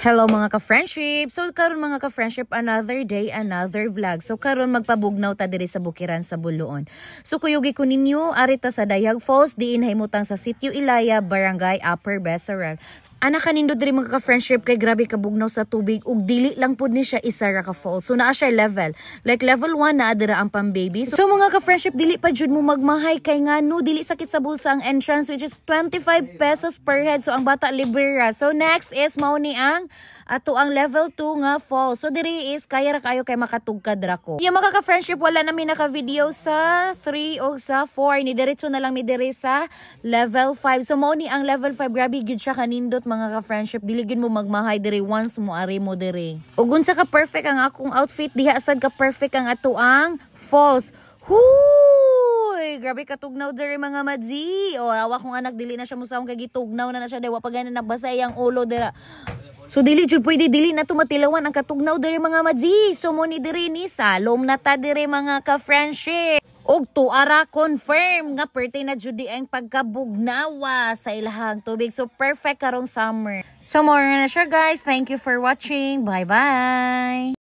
Hello mga ka-friendship! So karon mga ka-friendship, another day, another vlog. So karon magpabugnaw ta diri sa Bukiran sa Buloon. So kuyugi ko ninyo, arita sa Dayag Falls, diin himutang sa Sitio Ilaya, Barangay Upper Besaral. Ana kanindo diri mga ka-friendship kay grabe kabugnaw sa tubig ug dili lang pud ni siya isa ra ka falls. So naa siya level. Like level 1 na adira ang pang-baby. So mga ka-friendship, dili pa jud mo magmahay kay ngano dili sakit sa bulsa ang entrance, which is 25 pesos per head. So ang bata libre ra. So next is mao ni ang ato ang level 2 nga fall. So diri is kaya ra kayo kay makatugkad ra ko. Yung mga ka-friendship, wala na mi naka-video sa 3 o sa 4. Ni diretso na lang mi diri sa level 5. So mao ni ang level 5, grabe gid siya kanindot mga ka-friendship. Dili gid mo magmahay diri once mo ari mo diri. Ug unsa ka perfect ang akong outfit, diha sad ka perfect ang ato ang falls. Huy! Grabe katugnaw diri mga madzi. O awa kong anak dili na siya musawong kay gitugnaw na siya dewa pa gana nabasa iyang ulo dira. So dili jud pwede, dili na to matilawan ang katugnaw diri mga madzi. So mo ni diri ni salom na ta diri mga ka-friendship. Og tuara confirm nga perti na jud di ang pagkabugnawa sa ilahang tubig. So perfect karong summer. So more na siya guys. Thank you for watching. Bye bye.